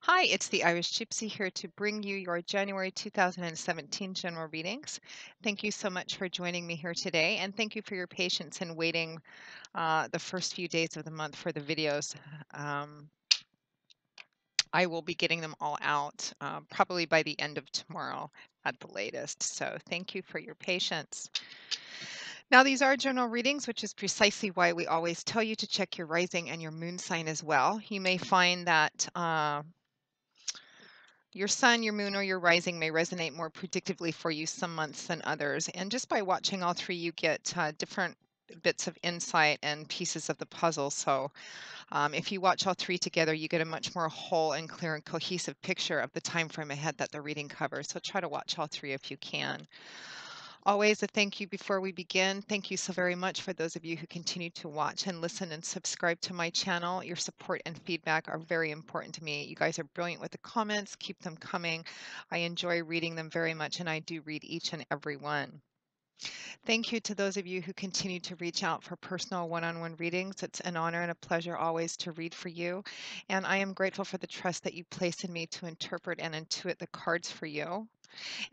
Hi, it's the Irish Gypsy here to bring you your January 2017 general readings. Thank you so much for joining me here today, and thank you for your patience in waiting the first few days of the month for the videos. Um, I will be getting them all out probably by the end of tomorrow at the latest. So thank you for your patience. Now, these are general readings, which is precisely why we always tell you to check your rising and your moon sign as well. You may find that your sun, your moon, or your rising may resonate more predictively for you some months than others. And just by watching all three, you get different bits of insight and pieces of the puzzle. So if you watch all three together, you get a much more whole and clear and cohesive picture of the time frame ahead that the reading covers. So try to watch all three if you can. Always a thank you before we begin. Thank you so very much for those of you who continue to watch and listen and subscribe to my channel. Your support and feedback are very important to me. You guys are brilliant with the comments. Keep them coming. I enjoy reading them very much, and I do read each and every one. Thank you to those of you who continue to reach out for personal one-on-one readings. It's an honor and a pleasure always to read for you. And I am grateful for the trust that you place in me to interpret and intuit the cards for you.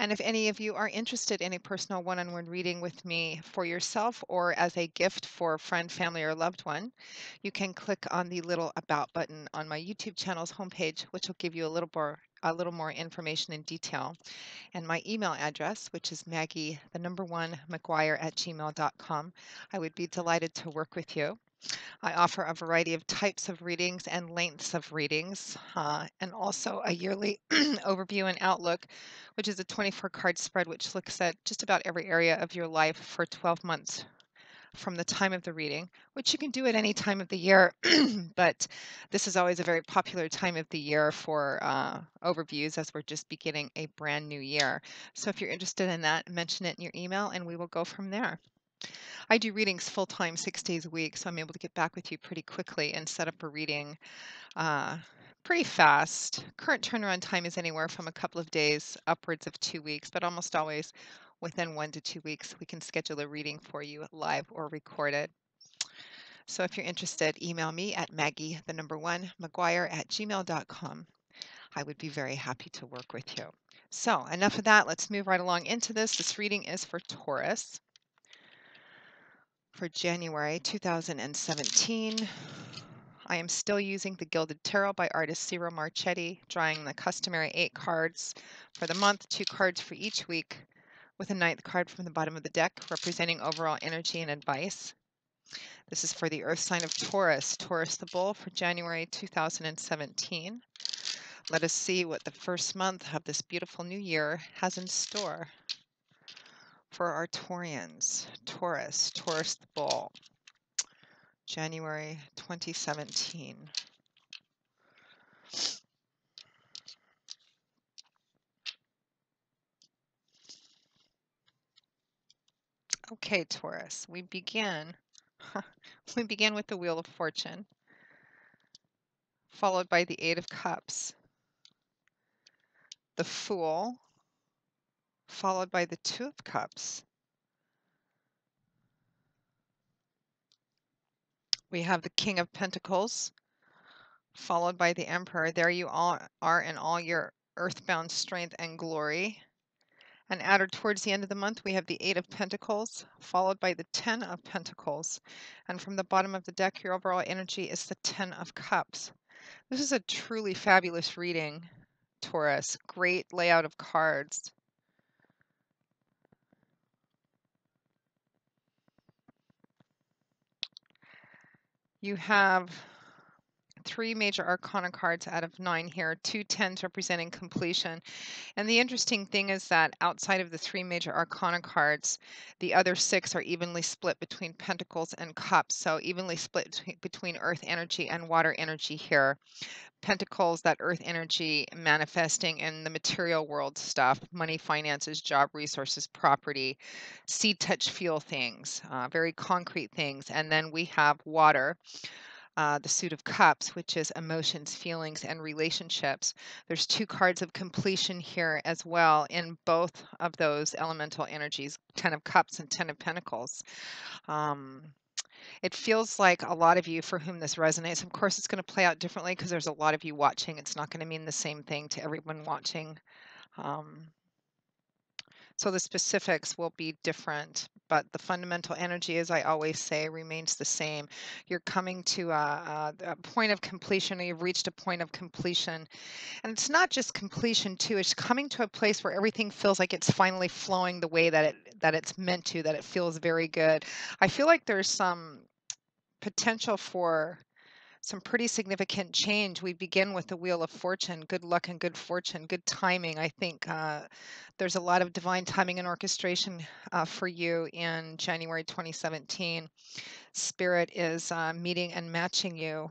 And if any of you are interested in a personal one-on-one reading with me for yourself or as a gift for a friend, family, or loved one, you can click on the little About button on my YouTube channel's homepage, which will give you a little more information in detail. And my email address, which is Maggie, the number one, McGuire@gmail.com. I would be delighted to work with you. I offer a variety of types of readings and lengths of readings, and also a yearly overview and outlook, which is a 24 card spread which looks at just about every area of your life for 12 months from the time of the reading, which you can do at any time of the year, but this is always a very popular time of the year for overviews as we're just beginning a brand new year. So if you're interested in that, mention it in your email and we will go from there. I do readings full time, 6 days a week, so I'm able to get back with you pretty quickly and set up a reading uh, pretty fast. Current turnaround time is anywhere from a couple of days upwards of 2 weeks, but almost always within 1 to 2 weeks, we can schedule a reading for you live or recorded. So if you're interested, email me at Maggie, the number one, McGuire@gmail.com. I would be very happy to work with you. So enough of that. Let's move right along into this. This reading is for Taurus for January 2017. I am still using the Gilded Tarot by artist Ciro Marchetti, drawing the customary 8 cards for the month, 2 cards for each week, with a 9th card from the bottom of the deck representing overall energy and advice. This is for the earth sign of Taurus, Taurus the Bull for January 2017. Let us see what the first month of this beautiful new year has in store for our Taurians. Taurus, Taurus the Bull, January 2017. Okay, Taurus, we begin with the Wheel of Fortune, followed by the Eight of Cups, the Fool, followed by the Two of Cups. We have the King of Pentacles, followed by the Emperor. There you all are in all your earthbound strength and glory. And added towards the end of the month, we have the Eight of Pentacles, followed by the Ten of Pentacles. And from the bottom of the deck, your overall energy is the Ten of Cups. This is a truly fabulous reading, Taurus. Great layout of cards. You have 3 major arcana cards out of 9 here, 2 tens representing completion. And the interesting thing is that outside of the 3 major arcana cards, the other 6 are evenly split between pentacles and cups. So evenly split between earth energy and water energy here. Pentacles, that earth energy manifesting in the material world stuff, money, finances, job, resources, property, see, touch, feel things, very concrete things. And then we have water, the Suit of Cups, which is emotions, feelings, and relationships. There's 2 cards of completion here as well in both of those elemental energies, 10 of Cups and 10 of Pentacles. Um, It feels like a lot of you for whom this resonates. Of course, it's going to play out differently because there's a lot of you watching. It's not going to mean the same thing to everyone watching. Um, so the specifics will be different, but the fundamental energy, as I always say, remains the same. You're coming to a point of completion, or you've reached a point of completion. And it's not just completion too, it's coming to a place where everything feels like it's finally flowing the way that it's meant to, that it feels very good. I feel like there's some potential for some pretty significant change. We begin with the Wheel of Fortune, good luck and good fortune, good timing. I think there's a lot of divine timing and orchestration for you in January 2017. Spirit is meeting and matching you.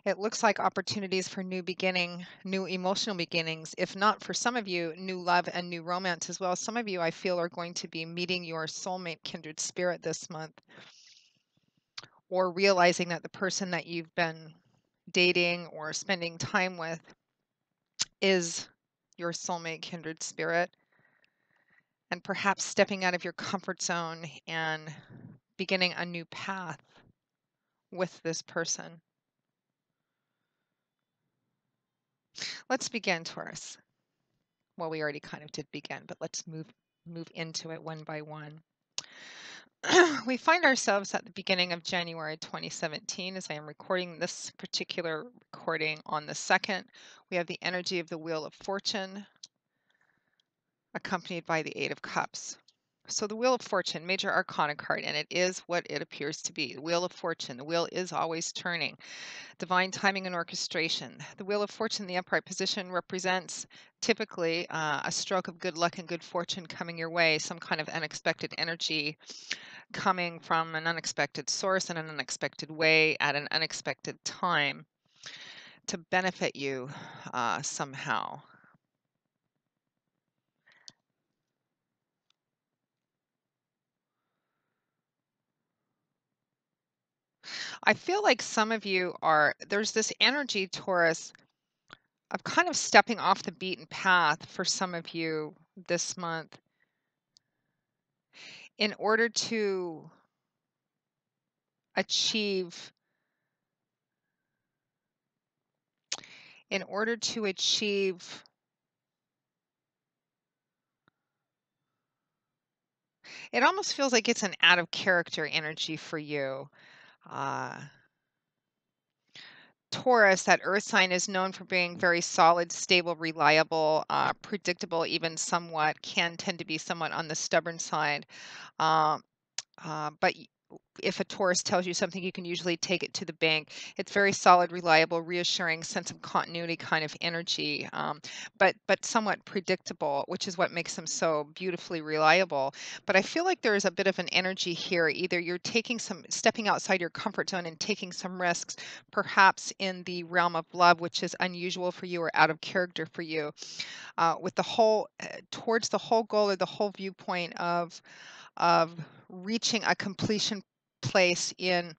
It looks like opportunities for new beginning, new emotional beginnings. If not for some of you, new love and new romance as well. Some of you, I feel, are going to be meeting your soulmate kindred spirit this month, or realizing that the person that you've been dating or spending time with is your soulmate kindred spirit, and perhaps stepping out of your comfort zone and beginning a new path with this person. Let's begin, Taurus. Well, we already kind of did begin, but let's move into it one by one. We find ourselves at the beginning of January 2017 as I am recording this particular recording on the 2nd. We have the energy of the Wheel of Fortune accompanied by the Eight of Cups. So the Wheel of Fortune, major arcana card, and it is what it appears to be. The Wheel of Fortune, the wheel is always turning. Divine timing and orchestration. The Wheel of Fortune, the upright position, represents typically a stroke of good luck and good fortune coming your way, some kind of unexpected energy coming from an unexpected source in an unexpected way at an unexpected time to benefit you somehow. I feel like some of you there's this energy, Taurus, of kind of stepping off the beaten path for some of you this month in order to achieve in order to achieve it almost feels like it's an out of character energy for you. uh Taurus, that earth sign, is known for being very solid, stable, reliable, predictable, even somewhat, can tend to be somewhat on the stubborn side. Um, but if a Taurus tells you something, you can usually take it to the bank. It's very solid, reliable, reassuring, sense of continuity kind of energy, but somewhat predictable, which is what makes them so beautifully reliable. But I feel like there is a bit of an energy here. Either you're stepping outside your comfort zone and taking some risks, perhaps in the realm of love, which is unusual for you or out of character for you, with the whole towards the whole goal or the whole viewpoint of reaching a completion place in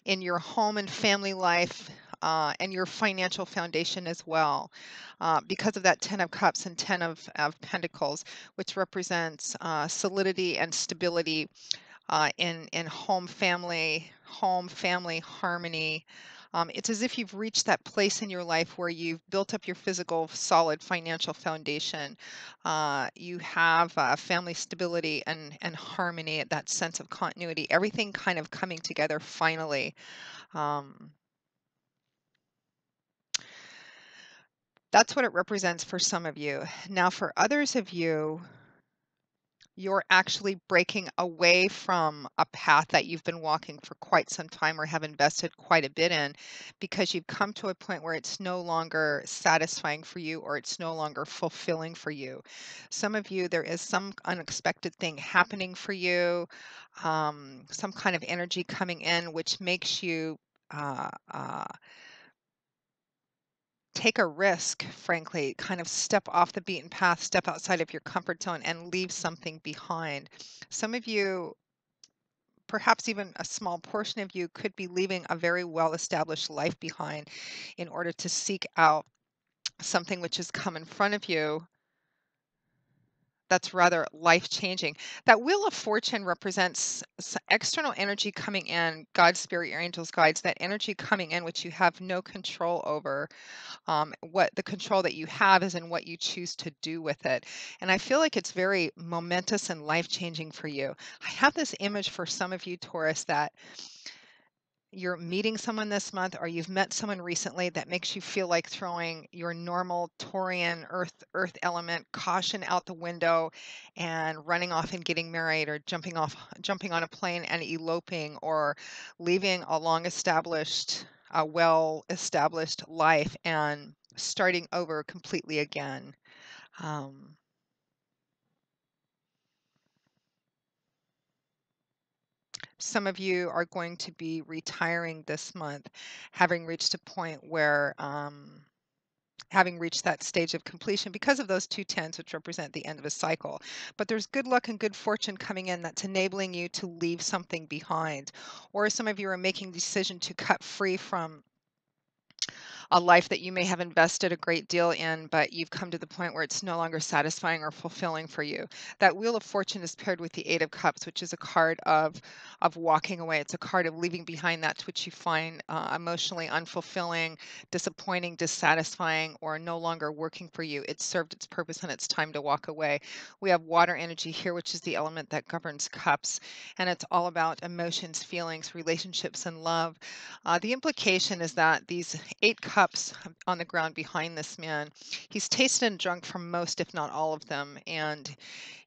your home and family life, and your financial foundation as well, because of that 10 of cups and 10 of pentacles, which represents solidity and stability in home family harmony. It's as if you've reached that place in your life where you've built up your physical, solid financial foundation. You have family stability and harmony, that sense of continuity, everything kind of coming together finally. Um, that's what it represents for some of you. Now, for others of you, you're actually breaking away from a path that you've been walking for quite some time or have invested quite a bit in, because you've come to a point where it's no longer satisfying for you or it's no longer fulfilling for you. Some of you, there is some unexpected thing happening for you, some kind of energy coming in, which makes you uh, uh, take a risk, frankly, kind of step off the beaten path, step outside of your comfort zone and leave something behind. Some of you, perhaps even a small portion of you, could be leaving a very well established life behind in order to seek out something which has come in front of you that's rather life-changing. That Wheel of Fortune represents external energy coming in, God's spirit, your angels, guides, that energy coming in which you have no control over. What the control that you have is in what you choose to do with it. And I feel like it's very momentous and life-changing for you. I have this image for some of you, Taurus, that you're meeting someone this month or you've met someone recently that makes you feel like throwing your normal Taurian earth element caution out the window and running off and getting married, or jumping on a plane and eloping, or leaving a long established, a well established life and starting over completely again. um, some of you are going to be retiring this month, having reached a point where having reached that stage of completion because of those two tens, which represent the end of a cycle. But there's good luck and good fortune coming in that's enabling you to leave something behind. Or some of you are making the decision to cut free from a life that you may have invested a great deal in, but you've come to the point where it's no longer satisfying or fulfilling for you. That Wheel of Fortune is paired with the Eight of Cups, which is a card of walking away. It's a card of leaving behind that which you find emotionally unfulfilling, disappointing, dissatisfying, or no longer working for you. It's served its purpose and it's time to walk away. We have water energy here, which is the element that governs cups, and it's all about emotions, feelings, relationships, and love. The implication is that these eight cups on the ground behind this man, he's tasted and drunk from most, if not all of them, and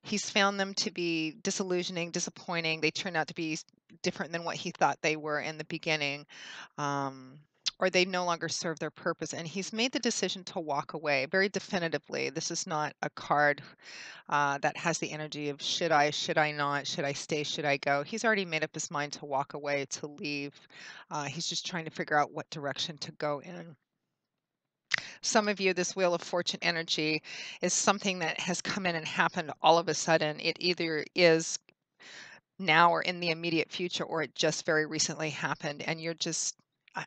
he's found them to be disillusioning, disappointing. They turn out to be different than what he thought they were in the beginning. Um, or they no longer serve their purpose. And he's made the decision to walk away very definitively. This is not a card that has the energy of should I not, should I stay, should I go. He's already made up his mind to walk away, to leave. He's just trying to figure out what direction to go in. Some of you, this Wheel of Fortune energy is something that has come in and happened all of a sudden. It either is now or in the immediate future, or it just very recently happened. And you're just,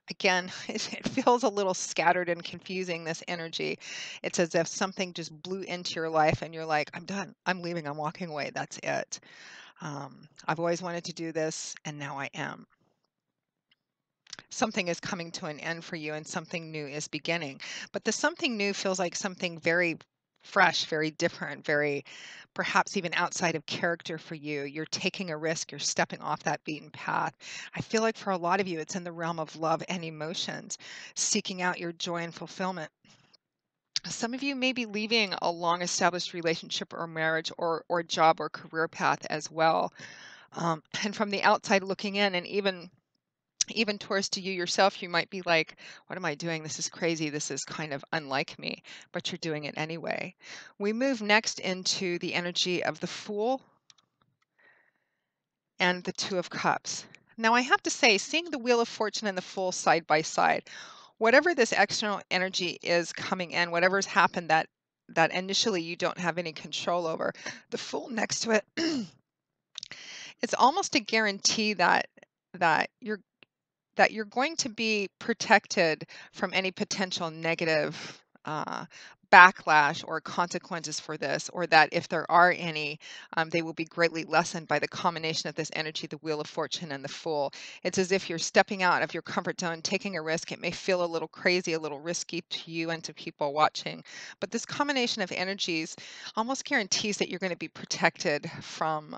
again, it feels a little scattered and confusing, this energy. It's as if something just blew into your life and you're like, I'm done. I'm leaving. I'm walking away. That's it. I've always wanted to do this and now I am. Something is coming to an end for you and something new is beginning. But the something new feels like something very fresh, very different, very perhaps even outside of character for you. You're taking a risk, you're stepping off that beaten path. I feel like for a lot of you, it's in the realm of love and emotions, seeking out your joy and fulfillment. Some of you may be leaving a long established relationship or marriage or job or career path as well. And from the outside looking in, and even towards to you yourself, you might be like, what am I doing? This is crazy. This is kind of unlike me, but you're doing it anyway. We move next into the energy of the Fool and the Two of Cups. Now, I have to say, seeing the Wheel of Fortune and the Fool side by side, whatever this external energy is coming in, whatever's happened that initially you don't have any control over, the Fool next to it, it's almost a guarantee that you're that you're going to be protected from any potential negative backlash or consequences for this, or that if there are any, they will be greatly lessened by the combination of this energy, the Wheel of Fortune and the Fool. It's as if you're stepping out of your comfort zone, taking a risk. It may feel a little crazy, a little risky to you and to people watching, but this combination of energies almost guarantees that you're going to be protected from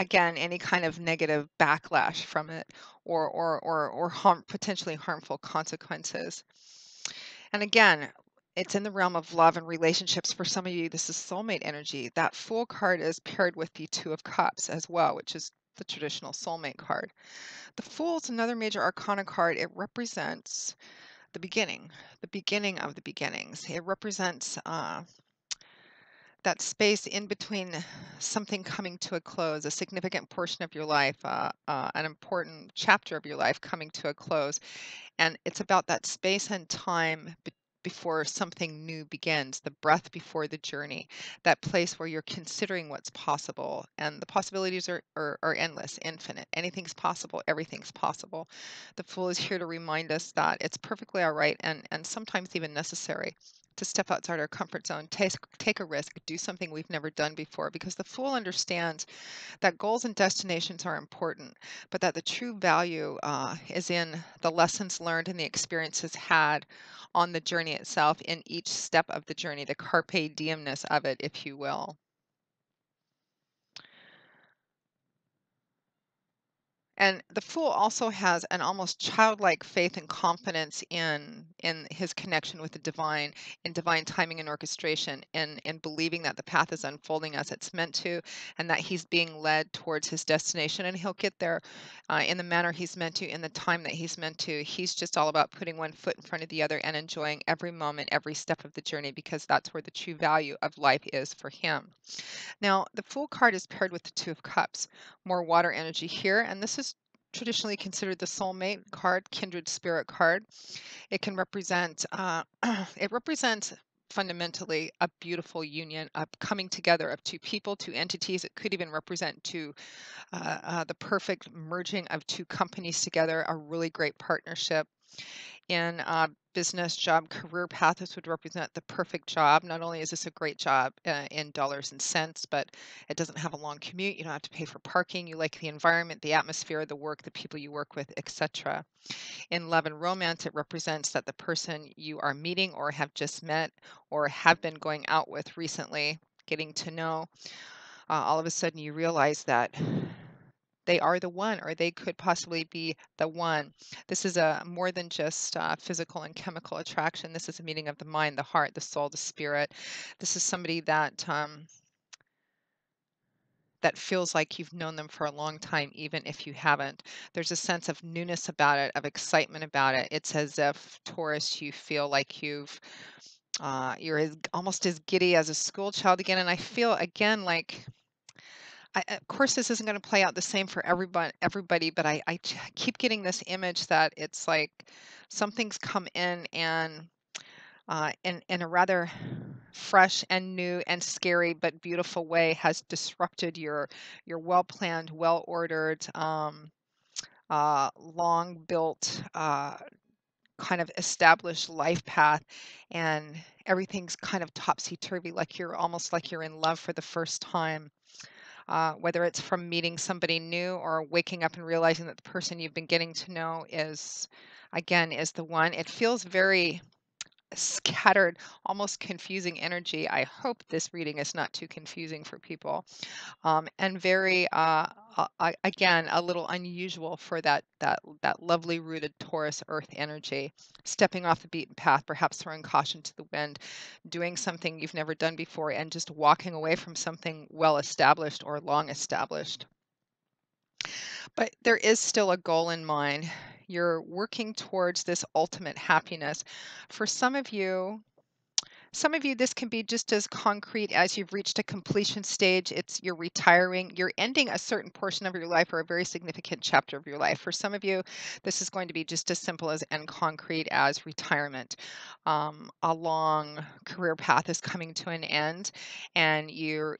again, any kind of negative backlash from it, or potentially harmful consequences. And again, it's in the realm of love and relationships. For some of you, this is soulmate energy. That Fool card is paired with the Two of Cups as well, which is the traditional soulmate card. The Fool is another major arcana card. It represents the beginning of the beginnings. It represents that space in between something coming to a close, a significant portion of your life, an important chapter of your life coming to a close. And it's about that space and time before something new begins, the breath before the journey, that place where you're considering what's possible. And the possibilities are endless, infinite. Anything's possible, everything's possible. The Fool is here to remind us that it's perfectly all right and sometimes even necessary to step outside our comfort zone, take a risk, do something we've never done before, because the Fool understands that goals and destinations are important, but that the true value is in the lessons learned and the experiences had on the journey itself, in each step of the journey, the carpe diemness of it, if you will. And the Fool also has an almost childlike faith and confidence in his connection with the divine, in divine timing and orchestration, in believing that the path is unfolding as it's meant to, and that he's being led towards his destination, and he'll get there in the manner he's meant to, in the time that he's meant to. He's just all about putting one foot in front of the other and enjoying every moment, every step of the journey, because that's where the true value of life is for him. Now, the Fool card is paired with the Two of Cups, more water energy here, and this is traditionally considered the soulmate card, kindred spirit card. It can represent, it represents fundamentally a beautiful union, a coming together of two people, two entities. It could even represent the perfect merging of two companies together, a really great partnership. In business, job, career path, this would represent the perfect job. Not only is this a great job in dollars and cents, but it doesn't have a long commute. You don't have to pay for parking. You like the environment, the atmosphere, the work, the people you work with, etc. In love and romance, it represents that the person you are meeting or have just met or have been going out with recently, getting to know, all of a sudden you realize that they are the one, or they could possibly be the one. This is a more than just physical and chemical attraction. This is a meeting of the mind, the heart, the soul, the spirit. This is somebody that feels like you've known them for a long time, even if you haven't. There's a sense of newness about it, of excitement about it. It's as if, Taurus, you feel like you're almost as giddy as a school child again. And I feel again like, of course, this isn't going to play out the same for everybody, but I keep getting this image that it's like something's come in and in a rather fresh and new and scary but beautiful way has disrupted your well planned, well ordered, long built, kind of established life path, and everything's kind of topsy turvy, like you're almost like you're in love for the first time. Whether it's from meeting somebody new or waking up and realizing that the person you've been getting to know is the one. It feels very scattered, almost confusing energy. I hope this reading is not too confusing for people. And very, again, a little unusual for that lovely rooted Taurus Earth energy, stepping off the beaten path, perhaps throwing caution to the wind, doing something you've never done before, and just walking away from something well established or long established. But there is still a goal in mind. You're working towards this ultimate happiness. For some of you, this can be just as concrete as you've reached a completion stage. You're retiring, you're ending a certain portion of your life or a very significant chapter of your life. For some of you, this is going to be just as simple as and concrete as retirement. A long career path is coming to an end, and you're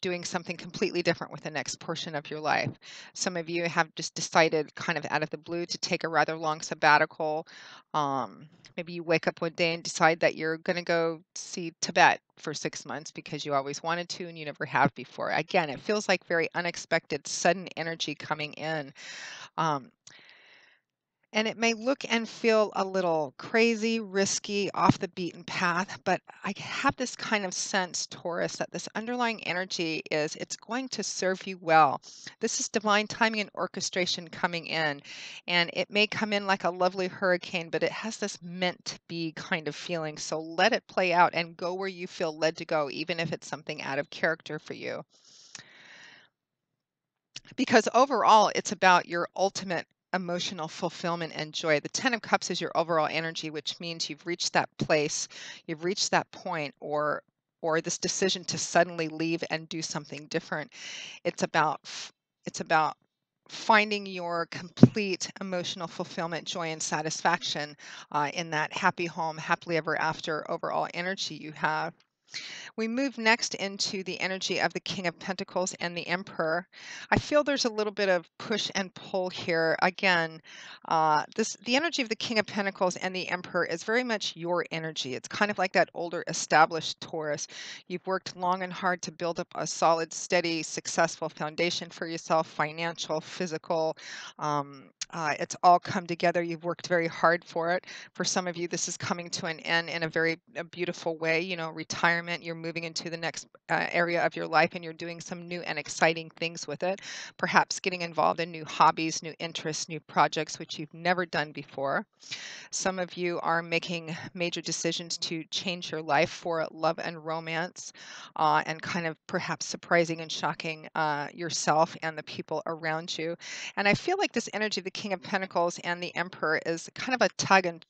doing something completely different with the next portion of your life. Some of you have just decided, kind of out of the blue, to take a rather long sabbatical. Maybe you wake up one day and decide that you're going to go see Tibet for 6 months because you always wanted to and you never have before. Again, it feels like very unexpected, sudden energy coming in. Um, and it may look and feel a little crazy, risky, off the beaten path, but I have this kind of sense, Taurus, that this underlying energy it's going to serve you well. This is divine timing and orchestration coming in, and it may come in like a lovely hurricane, but it has this meant to be kind of feeling. So let it play out and go where you feel led to go, even if it's something out of character for you. Because overall, it's about your ultimate emotional fulfillment and joy. The 10 of Cups is your overall energy, which means you've reached that place, you've reached that point, or this decision to suddenly leave and do something different. It's about finding your complete emotional fulfillment, joy, and satisfaction in that happy home, happily ever after overall energy you have. We move next into the energy of the King of Pentacles and the Emperor. I feel there's a little bit of push and pull here. Again, the energy of the King of Pentacles and the Emperor is very much your energy. It's kind of like that older, established Taurus. You've worked long and hard to build up a solid, steady, successful foundation for yourself, financial, physical. It's all come together. You've worked very hard for it. For some of you, this is coming to an end in a very beautiful way. You know, retirement, you're moving into the next area of your life and you're doing some new and exciting things with it. Perhaps getting involved in new hobbies, new interests, new projects, which you've never done before. Some of you are making major decisions to change your life for love and romance, and kind of perhaps surprising and shocking yourself and the people around you. And I feel like this energy of the King of Pentacles and the Emperor is kind of a tug and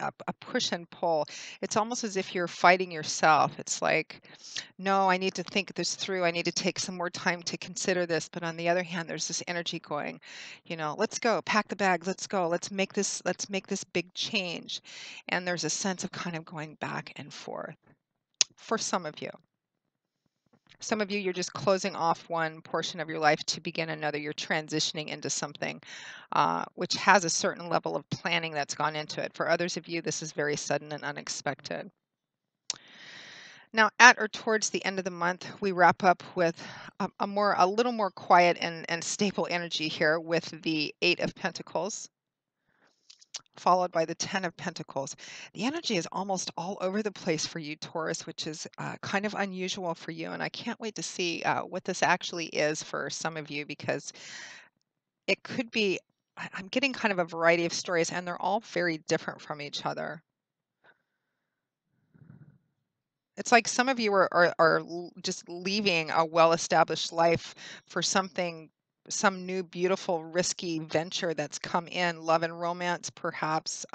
a push and pull. It's almost as if you're fighting yourself. It's like, no, I need to think this through. I need to take some more time to consider this. But on the other hand, there's this energy going, let's go, pack the bags, let's go, let's make this big change. And there's a sense of kind of going back and forth for some of you. Some of you, you're just closing off one portion of your life to begin another. You're transitioning into something which has a certain level of planning that's gone into it. For others of you, this is very sudden and unexpected. Now, at or towards the end of the month, we wrap up with a little more quiet and stable energy here with the Eight of Pentacles, followed by the Ten of Pentacles. The energy is almost all over the place for you, Taurus, which is kind of unusual for you. And I can't wait to see what this actually is for some of you, because it could be, I'm getting kind of a variety of stories, and they're all very different from each other. It's like some of you are just leaving a well-established life for some new, beautiful, risky venture that's come in, love and romance, perhaps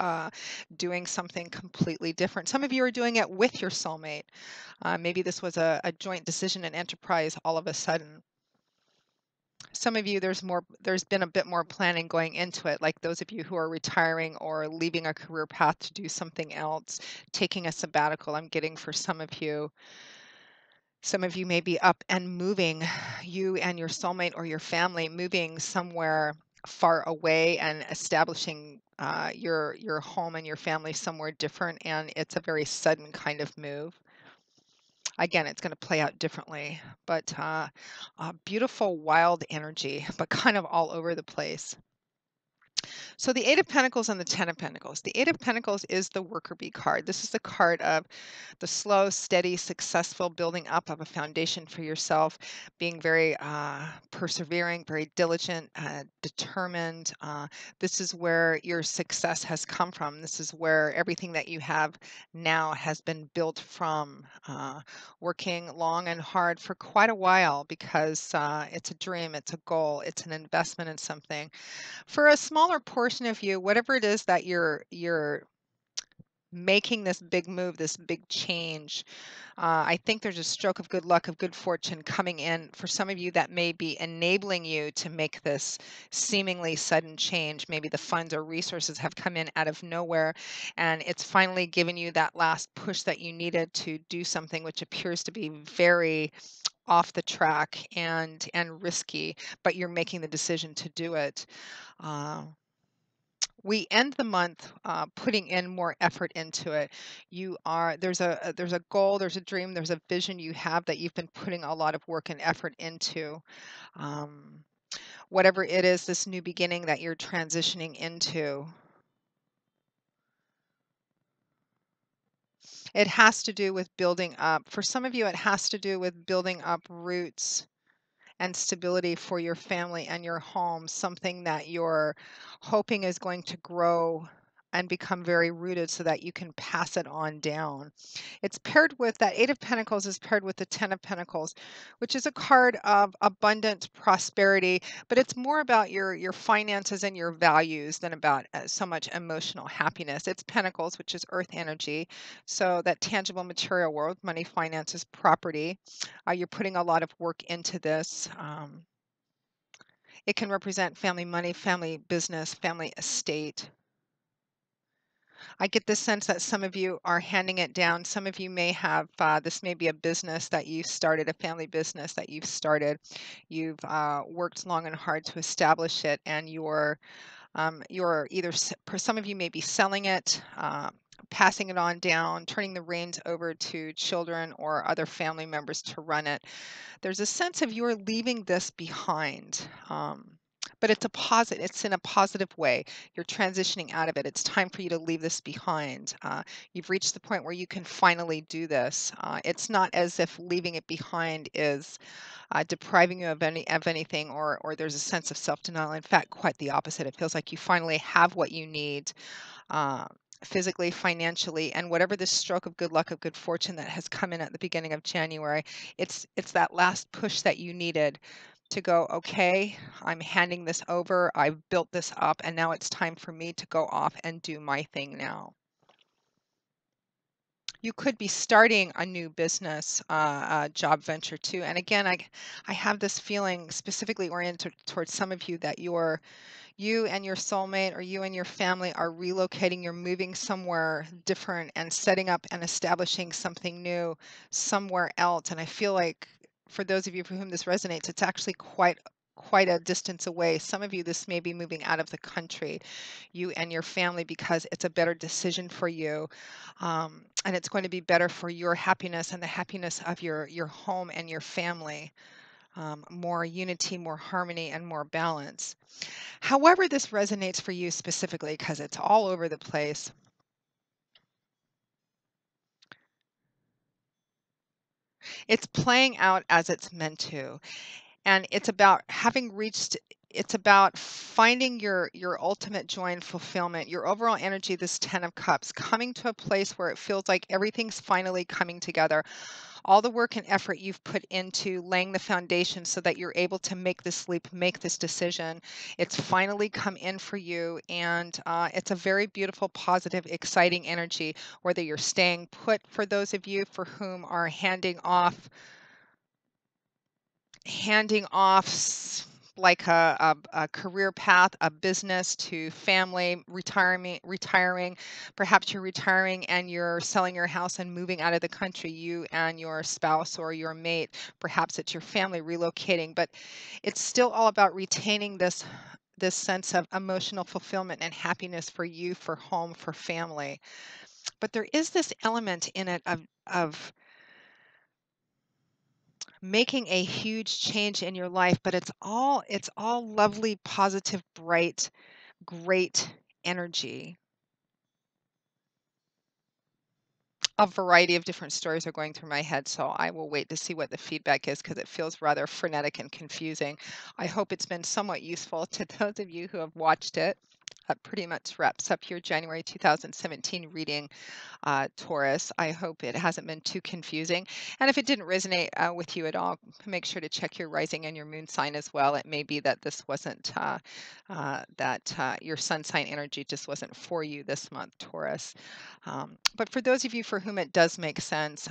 doing something completely different. Some of you are doing it with your soulmate. Maybe this was a joint decision and enterprise all of a sudden. Some of you, there's been a bit more planning going into it, like those of you who are retiring or leaving a career path to do something else, taking a sabbatical. I'm getting for some of you. Some of you may be up and moving, you and your soulmate or your family moving somewhere far away and establishing your home and your family somewhere different, and it's a very sudden kind of move. Again, it's going to play out differently, but beautiful, wild energy, but kind of all over the place. So the Eight of Pentacles and the Ten of Pentacles. The Eight of Pentacles is the worker bee card. This is the card of the slow, steady, successful building up of a foundation for yourself, being very persevering, very diligent, determined. This is where your success has come from. This is where everything that you have now has been built from. Working long and hard for quite a while, because it's a dream, it's a goal, it's an investment in something. For a smaller portion of you, whatever it is that you're making this big move, this big change, I think there's a stroke of good luck, of good fortune coming in for some of you that may be enabling you to make this seemingly sudden change. Maybe the funds or resources have come in out of nowhere, and it's finally given you that last push that you needed to do something which appears to be very off the track and risky, but you're making the decision to do it. Uh, we end the month putting in more effort into it. There's a goal, there's a dream, there's a vision you have that you've been putting a lot of work and effort into. Um, Whatever it is, this new beginning that you're transitioning into, it has to do with building up. For some of you, it has to do with building up roots and stability for your family and your home, something that you're hoping is going to grow and become very rooted so that you can pass it on down. It's paired with that Eight of Pentacles is paired with the Ten of Pentacles, which is a card of abundant prosperity, but it's more about your finances and your values than about so much emotional happiness. It's Pentacles, which is earth energy, so that tangible material world, money, finances, property. You're putting a lot of work into this. It can represent family money, family business, family estate. I get the sense that some of you are handing it down. Some of you may have, this may be a business that you started, a family business that you've started. You've worked long and hard to establish it, and you're either, for some of you may be selling it, passing it on down, turning the reins over to children or other family members to run it. There's a sense of you're leaving this behind. But it's in a positive way. You're transitioning out of it. It's time for you to leave this behind. You've reached the point where you can finally do this. It's not as if leaving it behind is depriving you of anything, or there's a sense of self-denial. In fact, quite the opposite. It feels like you finally have what you need, uh, physically, financially, and whatever this stroke of good luck, of good fortune that has come in at the beginning of January. It's that last push that you needed to go, okay, I'm handing this over. I've built this up, and now it's time for me to go off and do my thing now. You could be starting a new business, job venture too. And again, I have this feeling specifically oriented towards some of you that you and your soulmate or you and your family are relocating. You're moving somewhere different and setting up and establishing something new somewhere else. And I feel like for those of you for whom this resonates, it's actually quite a distance away. Some of you, this may be moving out of the country, you and your family, because it's a better decision for you, and it's going to be better for your happiness and the happiness of your home and your family. More unity, more harmony, and more balance. However, this resonates for you specifically, because it's all over the place. It's playing out as it's meant to. And it's about finding your ultimate joy and fulfillment, your overall energy, this 10 of cups, coming to a place where it feels like everything's finally coming together. All the work and effort you've put into laying the foundation so that you're able to make this leap, make this decision. It's finally come in for you, and it's a very beautiful, positive, exciting energy, whether you're staying put, for those of you for whom are like a career path, a business to family, retiring. Perhaps you're retiring and you're selling your house and moving out of the country, you and your spouse or your mate. Perhaps it's your family relocating, but it's still all about retaining this sense of emotional fulfillment and happiness for you, for home, for family. But there is this element in it of making a huge change in your life, but it's all lovely, positive, bright, great energy. A variety of different stories are going through my head, so I will wait to see what the feedback is, because it feels rather frenetic and confusing. I hope it's been somewhat useful to those of you who have watched it. That pretty much wraps up your January 2017 reading, Taurus. I hope it hasn't been too confusing. And if it didn't resonate with you at all, make sure to check your rising and your moon sign as well. It may be that this wasn't, your sun sign energy just wasn't for you this month, Taurus. But for those of you for whom it does make sense,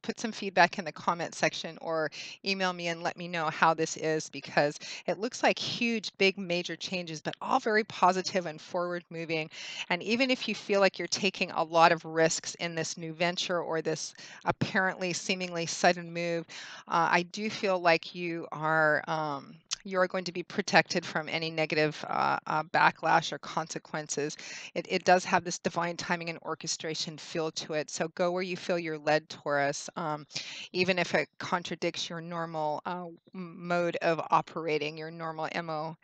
put some feedback in the comment section or email me and let me know how this is, because it looks like huge, big, major changes, but all very positive and forward moving. And even if you feel like you're taking a lot of risks in this new venture or this apparently seemingly sudden move, I do feel like you are going to be protected from any negative backlash or consequences. It does have this divine timing and orchestration feel to it. So go where you feel you're led, Taurus, even if it contradicts your normal mode of operating, your normal MO.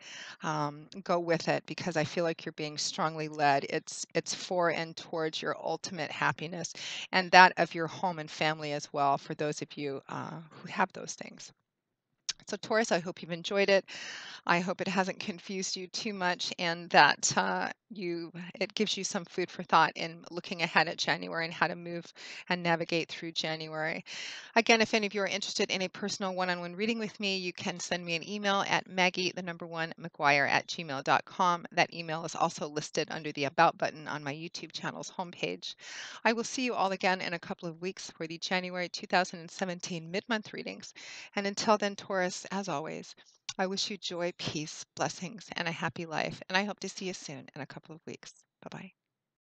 Go with it, because I feel like you're being strongly led. It's for and towards your ultimate happiness, and that of your home and family as well, for those of you who have those things. So Taurus, I hope you've enjoyed it. I hope it hasn't confused you too much, and that it gives you some food for thought in looking ahead at January and how to move and navigate through January. Again, if any of you are interested in a personal one-on-one reading with me, you can send me an email at maggie1mcguire@gmail.com. That email is also listed under the About button on my YouTube channel's homepage. I will see you all again in a couple of weeks for the January 2017 mid-month readings. And until then, Taurus, as always, I wish you joy, peace, blessings, and a happy life. And I hope to see you soon in a couple of weeks. Bye bye.